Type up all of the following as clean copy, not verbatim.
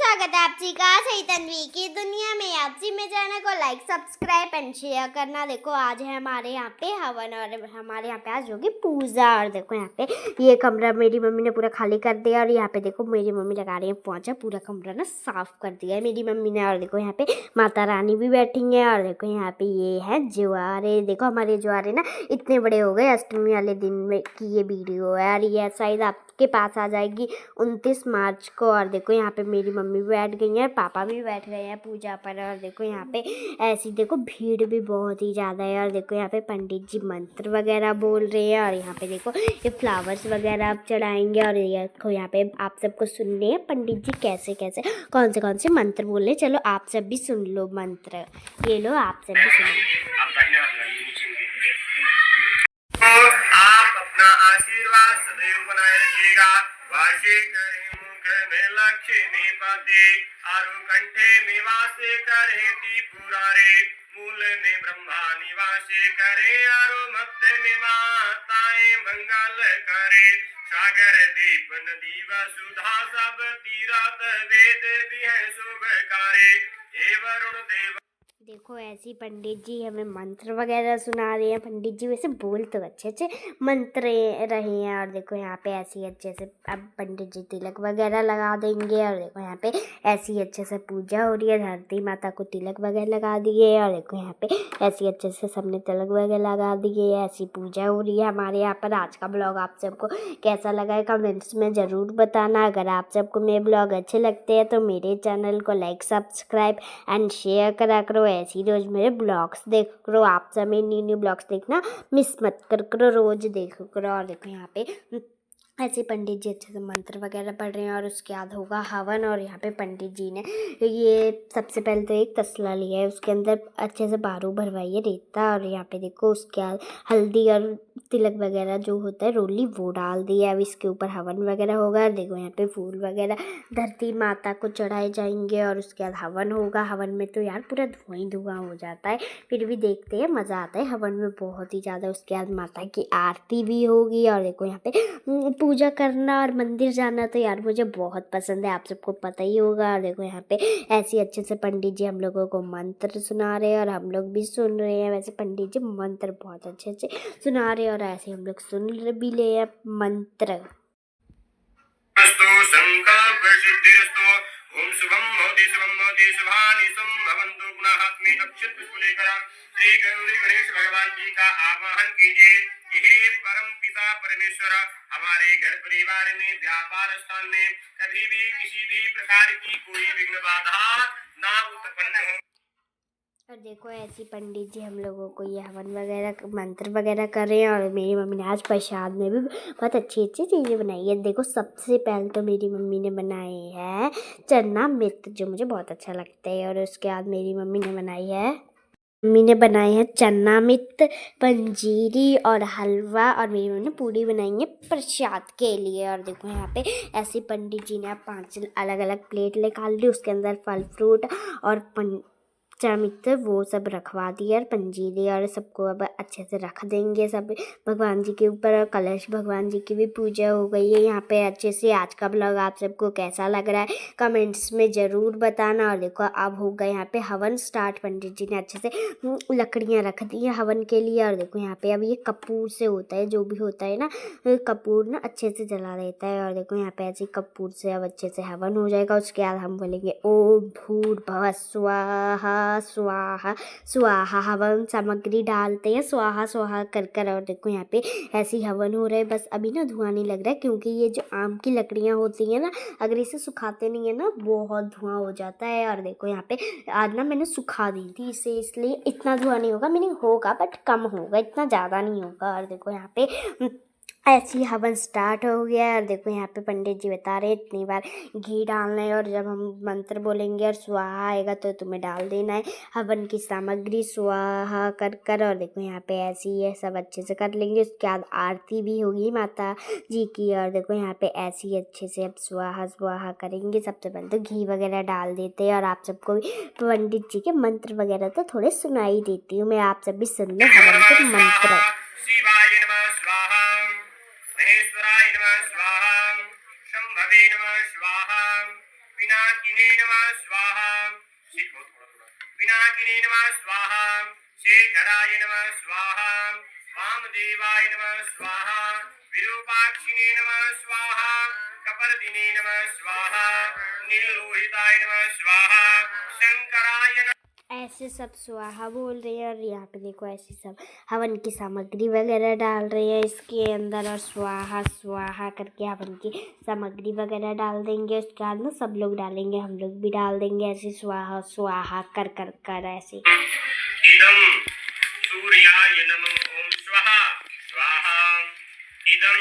स्वागत है आप जी का सही तन्वी की दुनिया में। आप जी मेरे चैनल को लाइक सब्सक्राइब एंड शेयर करना। देखो आज है हमारे यहाँ पे हवन और हमारे यहाँ पे आज होगी पूजा। और देखो यहाँ पे ये कमरा मेरी मम्मी ने पूरा खाली कर दिया और यहाँ पे देखो मेरी मम्मी लगा रही है पोंछा। पूरा कमरा ना साफ कर दिया है मेरी मम्मी ने। और देखो यहाँ पे माता रानी भी बैठी है। और देखो यहाँ पे ये है ज्वारे। देखो हमारे ज्वारे ना इतने बड़े हो गए। अष्टमी वाले दिन में की ये वीडियो है और ये शायद आपके पास आ जाएगी 29 मार्च को। और देखो यहाँ पे मेरी मम्मी बैठ गई हैं, पापा भी बैठ गए हैं पूजा पर। और देखो यहाँ पे ऐसी देखो भीड़ भी बहुत ही ज़्यादा है। और देखो यहाँ पे पंडित जी मंत्र वगैरह बोल रहे हैं। और यहाँ पे देखो ये फ्लावर्स वगैरह आप चढ़ाएंगे। और ये देखो यहाँ पे आप सबको सुनने हैं पंडित जी कैसे कैसे कौन से मंत्र बोल रहे। चलो आप सब भी सुन लो मंत्र। ये लो आप सब भी सुनो। आप अपना आशीर्वाद सदैव बनाए रखिएगा। वासे करे मुख में लक्ष्मी पति, आरु कंठे में वासे करे त्रिपुरारे, मूल में ब्रह्मा निवासे करे, आरु मध्य में माताएं मंगल करे। सागर दीप नदी वसुधा सब तीरथ वेद भी है शुभकारी। हे वरुण देव देखो ऐसी पंडित जी हमें मंत्र वगैरह सुना रहे हैं। पंडित जी वैसे बोल तो अच्छे मंत्र रहे हैं। और देखो यहाँ पे ऐसी अच्छे से अब पंडित जी तिलक वगैरह लगा देंगे। और देखो यहाँ पे ऐसी अच्छे से पूजा हो रही है। धरती माता को तिलक वगैरह लगा दिए। और देखो यहाँ पे ऐसी अच्छे से सबने तिलक वगैरह लगा दिए। ऐसी पूजा हो रही है हमारे यहाँ पर। आज का ब्लॉग आप सबको कैसा लगा है कमेंट्स में ज़रूर बताना। अगर आप सबको मेरे ब्लॉग अच्छे लगते हैं तो मेरे चैनल को लाइक सब्सक्राइब एंड शेयर करा करो। ऐसी रोज मेरे ब्लॉग्स देख करो। आप सब मेरे न्यू ब्लॉग्स देखना मिस मत कर करो, रोज देखो करो। और देखो यहाँ पे ऐसे पंडित जी अच्छे से मंत्र वगैरह पढ़ रहे हैं। और उसके बाद होगा हवन। और यहाँ पे पंडित जी ने ये सबसे पहले तो एक तसला लिया है, उसके अंदर अच्छे से बारू भरवाई है रेता। और यहाँ पे देखो उसके बाद हल्दी और तिलक वगैरह जो होता है रोली वो डाल दिया। अब इसके ऊपर हवन वगैरह होगा। देखो यहाँ पे फूल वगैरह धरती माता को चढ़ाए जाएंगे। और उसके बाद हवन होगा। हवन में तो यार पूरा धुआं ही धुआं हो जाता है, फिर भी देखते हैं मज़ा आता है हवन में बहुत ही ज़्यादा। उसके बाद माता की आरती भी होगी। और देखो यहाँ पे पूजा करना और मंदिर जाना तो यार मुझे बहुत पसंद है, आप सबको पता ही होगा। और देखो यहाँ पे ऐसे अच्छे से पंडित जी हम लोगों को मंत्र सुना रहे हैं और हम लोग भी सुन रहे हैं। वैसे पंडित जी मंत्र बहुत अच्छे सुना रहे हैं और ऐसे हम लोग सुन भी ले मंत्र। ओम शुभम भवति शुभानि संभवन्तु। पुनः हाथ में अक्षत पुष्प लेकर श्री गौरी गणेश भगवान जी का आवाहन कीजिए। हे परम पिता परमेश्वर, हमारे घर परिवार में व्यापार स्थान में कभी भी किसी भी प्रकार की कोई विघ्न बाधा ना उत्पन्न हो। और देखो ऐसी पंडित जी हम लोगों को ये हवन वगैरह मंत्र वगैरह कर रहे हैं। और मेरी मम्मी ने आज प्रसाद में भी बहुत अच्छी चीज़ें बनाई है। देखो सबसे पहले तो मेरी मम्मी ने बनाए हैं चना मिर्च जो मुझे बहुत अच्छा लगता है। और उसके बाद मेरी मम्मी ने बनाए हैं चना मिर्च, पंजीरी और हलवा। और मेरी मम्मी ने पूड़ी बनाई है प्रसाद के लिए। और देखो यहाँ पे ऐसे पंडित जी ने 5 अलग अलग प्लेट निकाल ली, उसके अंदर फल फ्रूट और मित्र वो सब रखवा दिया। और पंजीरी और सबको अब अच्छे से रख देंगे सब भगवान जी के ऊपर। और कलश भगवान जी की भी पूजा हो गई है यहाँ पे अच्छे से। आज का ब्लॉग आप सबको कैसा लग रहा है कमेंट्स में ज़रूर बताना। और देखो अब होगा यहाँ पे हवन स्टार्ट। पंडित जी ने अच्छे से लकड़ियाँ रख दी हैं हवन के लिए। और देखो यहाँ पे अब ये कपूर से होता है, जो भी होता है ना कपूर ना अच्छे से जला देता है। और देखो यहाँ पे ऐसे कपूर से अब अच्छे से हवन हो जाएगा। उसके बाद हम बोलेंगे ओम भूर्भुवः स्वाहा स्वाहा स्वाहा। हवन सामग्री डालते हैं स्वाहा स्वाहा कर। और देखो यहाँ पे ऐसी हवन हो रहा है। बस अभी ना धुआं नहीं लग रहा है क्योंकि ये जो आम की लकड़ियाँ होती हैं ना, अगर इसे सुखाते नहीं है ना बहुत धुआं हो जाता है। और देखो यहाँ पे आज ना मैंने सुखा दी थी इसे, इसलिए इतना धुआं नहीं होगा। मैंने होगा बट कम होगा, इतना ज़्यादा नहीं होगा। और देखो यहाँ पे ऐसी हवन स्टार्ट हो गया है। और देखो यहाँ पे पंडित जी बता रहे हैं इतनी बार घी डालना है। और जब हम मंत्र बोलेंगे और स्वाहा आएगा तो तुम्हें डाल देना है हवन की सामग्री स्वाहा कर। और देखो यहाँ पे ऐसी है सब अच्छे से कर लेंगे। उसके बाद आरती भी होगी माता जी की। और देखो यहाँ पे ऐसी अच्छे से अब स्वाहा स्वाहा करेंगे। सबसे पहले तो घी वगैरह डाल देते हैं। और आप सबको भी पंडित जी के मंत्र वगैरह तो थोड़े सुनाई देती हूँ मैं, आप सब भी सुन लो हवन के मंत्र। शिवाय नमः स्वाहा, महेश्वराय नमः स्वाहा, शंभवे नमः स्वाहा, पिनाकिने नमः स्वाहा सीखो थोड़ा पिनाकिने नमः स्वाहा शेखराय नमः स्वाहा वामदेवाय नमः स्वाहा विरूपाक्षिणे नमः स्वाहा कपर्दिने नमः स्वाहा नीललोहिताय नमः स्वाहा शंकराय नमः। ऐसे सब स्वाहा बोल रहे हैं और यहाँ पे देखो ऐसे सब हवन की सामग्री वगैरह डाल रहे हैं इसके अंदर और स्वाहा स्वाहा करके हवन की सामग्री वगैरह डाल देंगे। उसके बाद ना सब लोग डालेंगे, हम लोग भी डाल देंगे ऐसे स्वाहा स्वाहा कर कर कर ऐसे। इदं सूर्याय नमः ओम स्वाहा स्वाहा इदं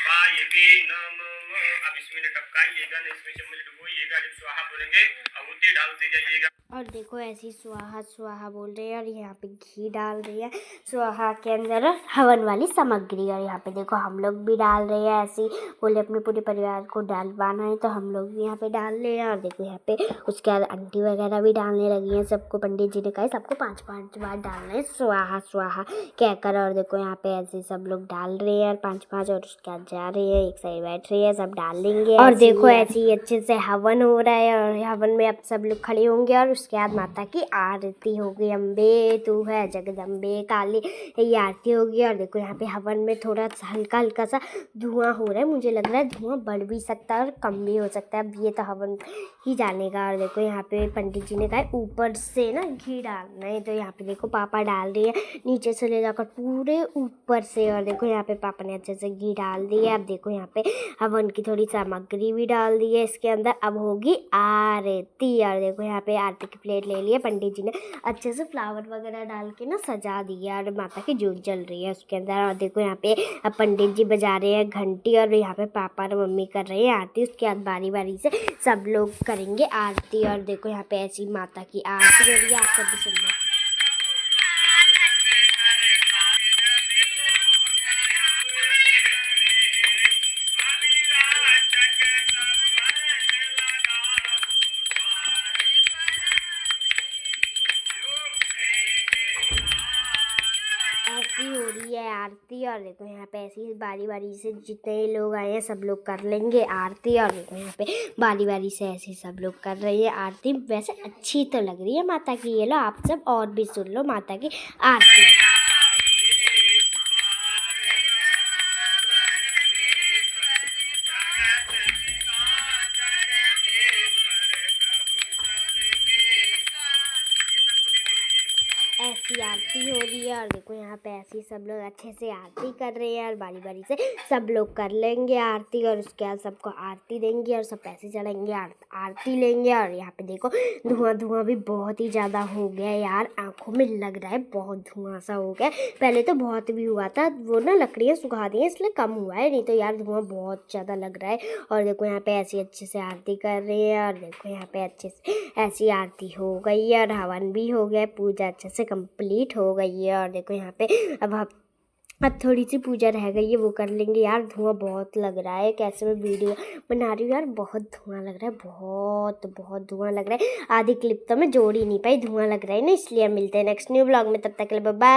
वायवे नमः। अब इसमें टपकाइएगा ना, इसमें चम्मच डुबोइएगा, जब स्वाहा बोलेंगे आहुति डालते जाइएगा। और देखो ऐसी स्वाहा स्वाहा बोल रहे हैं और यहाँ पे घी डाल रही है स्वाहा के अंदर हवन वाली सामग्री। और यहाँ पे देखो हम लोग भी डाल रहे हैं ऐसे बोले अपने पूरे परिवार को डालवाना है तो हम लोग भी यहाँ पे डाल रहे हैं। और देखो यहाँ पे उसके बाद आंटी वगैरह भी डालने लगी हैं। सबको पंडित जी ने कहा सबको 5-5 बार डालना है स्वाहा स्वाहा कहकर। और देखो यहाँ पे ऐसे सब लोग डाल रहे हैं 5-5 और उसके बाद जा रहे हैं, एक साइड बैठ रहे हैं, सब डाल लेंगे। और देखो ऐसे ही अच्छे से हवन हो रहा है और हवन में अब सब लोग खड़े होंगे और उसके बाद माता की आरती होगी। अम्बे तू है जगदम्बे काली, ये आरती होगी। और देखो यहाँ पे हवन में थोड़ा हल्का हल्का सा धुआं हो रहा है, मुझे लग रहा है धुआं बढ़ भी सकता है और कम भी हो सकता है, अब ये तो हवन ही जानेगा। और देखो यहाँ पे पंडित जी ने कहा ऊपर से ना घी डालना है, तो यहाँ पे देखो पापा डाल रही है नीचे से ले जाकर पूरे ऊपर से। और देखो यहाँ पे पापा ने अच्छे से घी डाल दिया। अब देखो यहाँ पे हवन की थोड़ी सामग्री भी डाल दी है इसके अंदर, अब होगी आरती। और देखो यहाँ पे आरती की प्लेट ले लिया, पंडित जी ने अच्छे से फ्लावर वगैरह डाल के ना सजा दिया और माता की जोत जल रही है उसके अंदर। और देखो यहाँ पे अब पंडित जी बजा रहे हैं घंटी और यहाँ पे पापा और मम्मी कर रहे हैं आरती। उसके बाद बारी बारी से सब लोग करेंगे आरती। और देखो यहाँ पे ऐसी माता की आरती हो रही है, आप सब भी सुन लो। ऐसी हो रही है आरती। और देखो यहाँ पे ऐसी बारी बारी से जितने लोग आए हैं सब लोग कर लेंगे आरती। और देखो यहाँ पे बारी बारी से ऐसे सब लोग कर रही है आरती। वैसे अच्छी तो लग रही है माता की, ये लो आप सब और भी सुन लो माता की आरती। ऐसी आरती हो रही है और देखो यहाँ पे ऐसी सब लोग अच्छे से आरती कर रहे हैं और बारी बारी से सब लोग कर लेंगे आरती। और उसके बाद सबको आरती देंगे और सब पैसे चढ़ाएंगे, आरती लेंगे। और यहाँ पे देखो धुआं भी बहुत ही ज़्यादा हो गया यार, आंखों में लग रहा है बहुत धुआं सा हो गया। पहले तो बहुत भी हुआ था, वो ना लकड़ियाँ सुखा दी हैं इसलिए कम हुआ है, नहीं तो यार धुआं बहुत ज़्यादा लग रहा है। और देखो यहाँ पे ऐसी अच्छे से आरती कर रही है और देखो यहाँ पे अच्छे से ऐसी आरती हो गई है और हवन भी हो गया, पूजा अच्छे से कंप्लीट हो गई है। और देखो यहाँ पे अब थोड़ी सी पूजा रह गई है, वो कर लेंगे। यार धुआं बहुत लग रहा है, कैसे मैं वीडियो बना रही हूँ यार, बहुत धुआं लग रहा है, बहुत धुआं लग रहा है। आधी क्लिप तो मैं जोड़ ही नहीं पाई, धुआं लग रहा है ना, इसलिए मिलते हैं नेक्स्ट न्यू ब्लॉग में, तब तक के लिए बाय बाय।